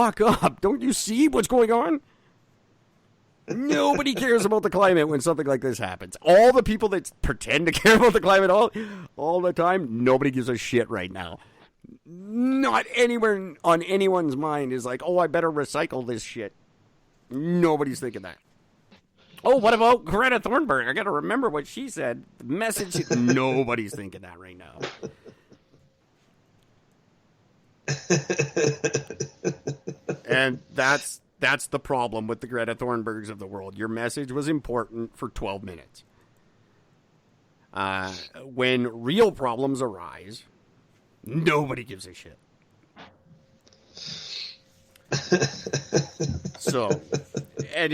fuck up. Don't you see what's going on? Nobody cares about the climate when something like this happens. All the people that pretend to care about the climate all the time, nobody gives a shit right now. Not anywhere on anyone's mind is like, oh, I better recycle this shit. Nobody's thinking that. Oh, what about Greta Thunberg? I got to remember what she said. The message, nobody's thinking that right now. And that's the problem with the Greta Thunbergs of the world. Your message was important for 12 minutes. When real problems arise, nobody gives a shit. So, and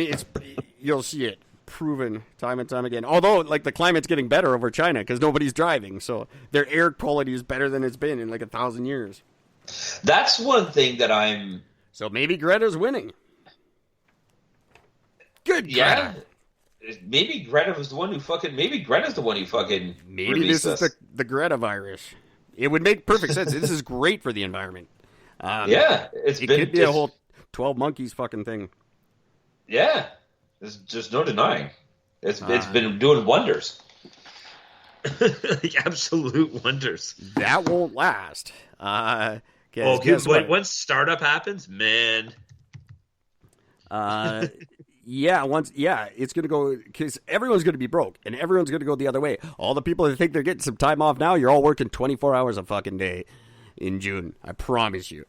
you'll see it proven time and time again. Although, like, the climate's getting better over China because nobody's driving, so their air quality is better than it's been in like 1,000 years. That's one thing that I'm. So maybe Greta's winning. Good Greta. Yeah. Maybe Greta was the one who fucking. Maybe Greta's the one who fucking. Maybe this is the Greta virus. It would make perfect sense. This is great for the environment. Yeah, it could be a whole 12 monkeys fucking thing. Yeah, there's just no denying. It's been doing wonders. Absolute wonders. That won't last. Once startup happens, man. It's going to go, because everyone's going to be broke, and everyone's going to go the other way. All the people that think they're getting some time off now, you're all working 24 hours a fucking day in June. I promise you.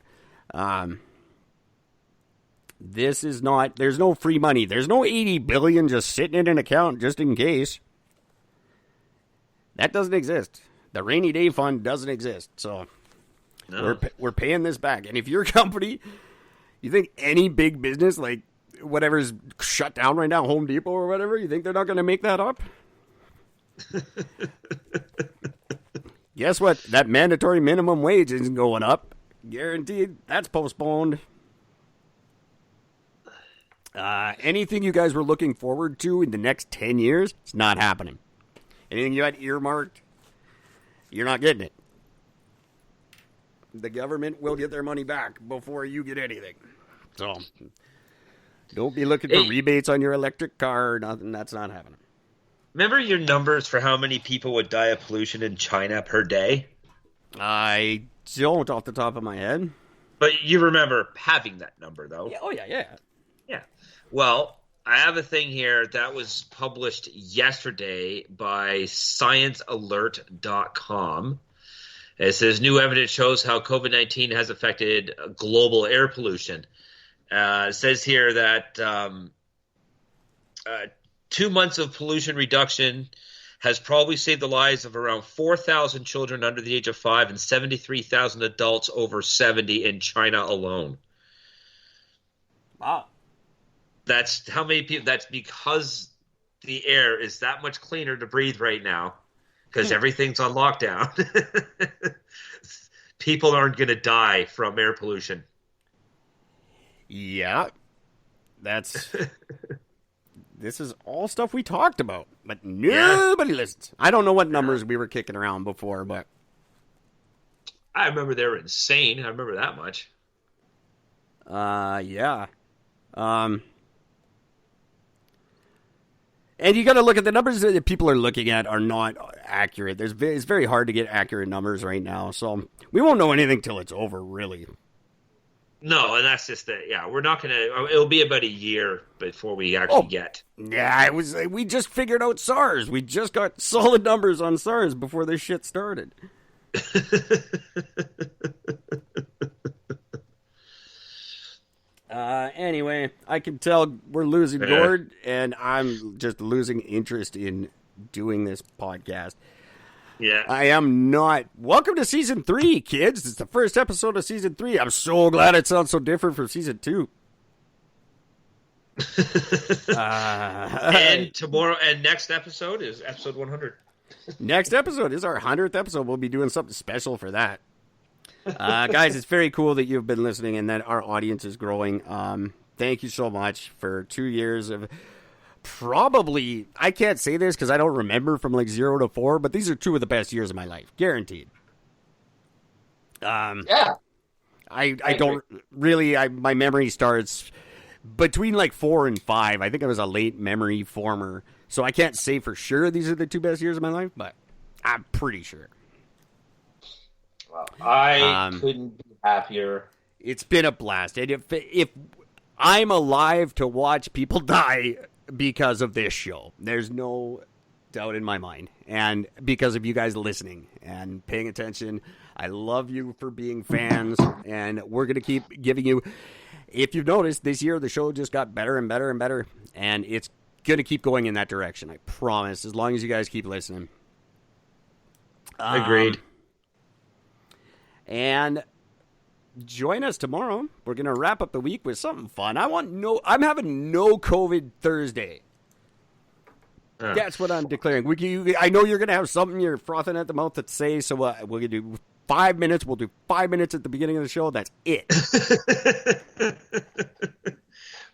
This is not, there's no free money. There's no $80 billion just sitting in an account just in case. That doesn't exist. The rainy day fund doesn't exist. So no. We're paying this back. And if your company, you think any big business, like whatever's shut down right now, Home Depot or whatever, you think they're not going to make that up? Guess what? That mandatory minimum wage isn't going up. Guaranteed. That's postponed. Anything you guys were looking forward to in the next 10 years, it's not happening. Anything you had earmarked, you're not getting it. The government will get their money back before you get anything. So, don't be looking for rebates on your electric car or nothing. That's not happening. Remember your numbers for how many people would die of pollution in China per day? I don't off the top of my head. But you remember having that number, though. Yeah, oh, yeah. Yeah. Well, I have a thing here that was published yesterday by sciencealert.com. It says new evidence shows how COVID-19 has affected global air pollution. It says here that 2 months of pollution reduction has probably saved the lives of around 4,000 children under the age of 5 and 73,000 adults over 70 in China alone. Wow. That's how many people. That's because the air is that much cleaner to breathe right now because everything's on lockdown. People aren't going to die from air pollution. Yeah. This is all stuff we talked about, but nobody listens. I don't know what numbers we were kicking around before, but I remember they were insane. I remember that much. Yeah. And you got to look at the numbers that people are looking at are not accurate. It's very hard to get accurate numbers right now, so we won't know anything till it's over, really. No, and that's just it. Yeah, we're not going to. It'll be about a year before we actually get. Yeah, we just figured out SARS. We just got solid numbers on SARS before this shit started. Anyway, I can tell we're losing Gord, and I'm just losing interest in doing this podcast. Yeah. I am not. Welcome to season 3, kids. It's the first episode of season 3. I'm so glad it sounds so different from season 2. And tomorrow, and next episode is episode 100. Next episode is our 100th episode. We'll be doing something special for that. Guys, it's very cool that you've been listening and that our audience is growing. Thank you so much for 2 years of probably, I can't say this because I don't remember from like 0 to 4, but these are 2 of the best years of my life. Guaranteed. Yeah. I don't really. My memory starts between like 4 and 5. I think I was a late memory former, so I can't say for sure these are the 2 best years of my life, but I'm pretty sure. Well, I couldn't be happier. It's been a blast, and if I'm alive to watch people die because of this show, there's no doubt in my mind, and because of you guys listening and paying attention. I love you for being fans, and we're going to keep giving you, if you've noticed, this year the show just got better and better and better, and it's going to keep going in that direction, I promise, as long as you guys keep listening. Agreed. And join us tomorrow. We're going to wrap up the week with something fun. I'm having no COVID Thursday. That's what I'm declaring. I know you're going to have something you're frothing at the mouth to say, so we're going to do 5 minutes. We'll do 5 minutes at the beginning of the show. That's it.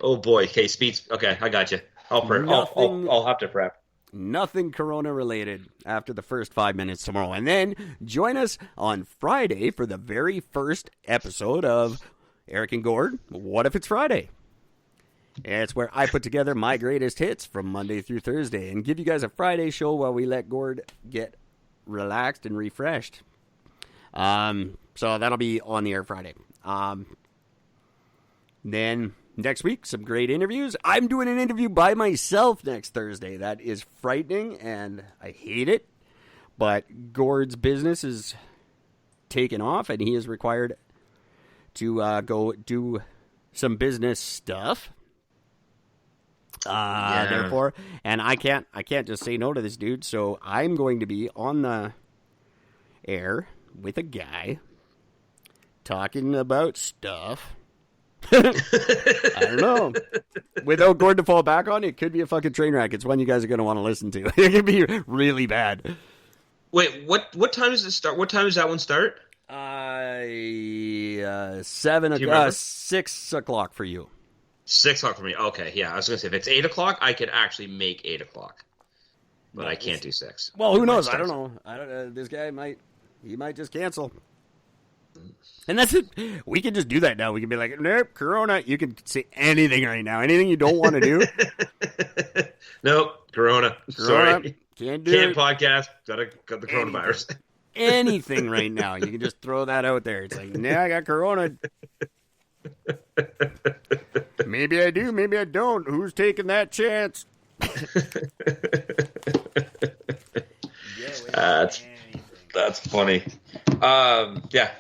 Oh, boy. Okay, speeds. Okay, I got you. I'll have to prep. Nothing Corona related after the first 5 minutes tomorrow. And then join us on Friday for the very first episode of Eric and Gord, What If It's Friday? It's where I put together my greatest hits from Monday through Thursday and give you guys a Friday show while we let Gord get relaxed and refreshed. So that'll be on the air Friday. Then next week, some great interviews. I'm doing an interview by myself next Thursday. That is frightening, and I hate it. But Gord's business is taken off, and he is required to go do some business stuff. Therefore, and I can't just say no to this dude, so I'm going to be on the air with a guy talking about stuff. I don't know. Without Gord to fall back on, it could be a fucking train wreck. It's one you guys are going to want to listen to. It could be really bad. Wait, what time does it start? What time does that one start? 6 o'clock for you. 6 o'clock for me. Okay, yeah. I was going to say, if it's 8 o'clock, I could actually make 8 o'clock. But I can't do 6. Well, who knows? I don't know. This guy might just cancel. And that's it. We can just do that now. We can be like, nope, Corona. You can say anything right now. Anything you don't want to do. Nope, Corona. Sorry. Can't do it. Podcast. Got the coronavirus. Anything right now. You can just throw that out there. It's like, nah, I got Corona. Maybe I do, maybe I don't. Who's taking that chance? That's funny. Yeah.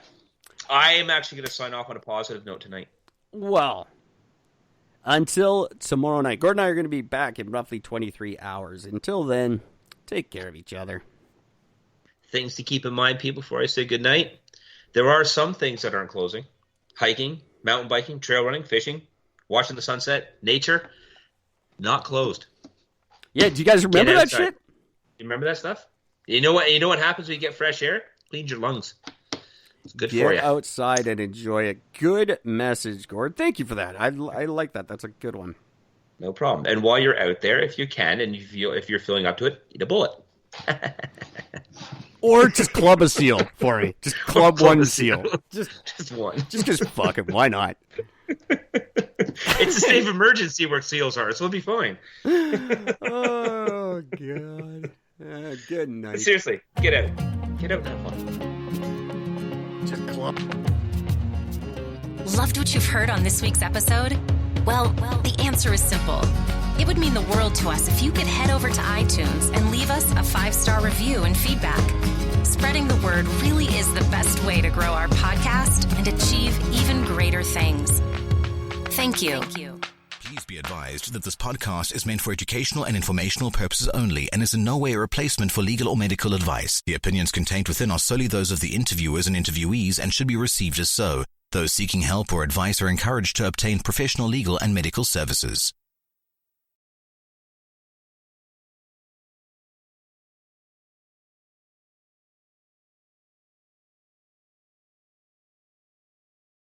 I am actually going to sign off on a positive note tonight. Well, until tomorrow night. Gordon and I are going to be back in roughly 23 hours. Until then, take care of each other. Things to keep in mind, people, before I say goodnight. There are some things that aren't closing. Hiking, mountain biking, trail running, fishing, watching the sunset, nature, not closed. Yeah, do you guys remember that shit? You remember that stuff? You know what happens when you get fresh air? Cleans your lungs. It's good for you. Get outside and enjoy it. Good message, Gord. Thank you for that. I like that. That's a good one. No problem. And while you're out there, if you can, and if you're feeling up to it, eat a bullet. Or just club a seal for me. Just club one seal. Just one. Just because fuck it. Why not? It's a safe emergency where seals are, so it'll be fine. Oh, God. Good night. Seriously, get out. Get out and have fun. Just club. Loved what you've heard on this week's episode? Well, the answer is simple. It would mean the world to us if you could head over to iTunes and leave us a 5-star review and feedback. Spreading the word really is the best way to grow our podcast and achieve even greater things. Thank you. Please be advised that this podcast is meant for educational and informational purposes only and is in no way a replacement for legal or medical advice. The opinions contained within are solely those of the interviewers and interviewees and should be received as so. Those seeking help or advice are encouraged to obtain professional legal and medical services.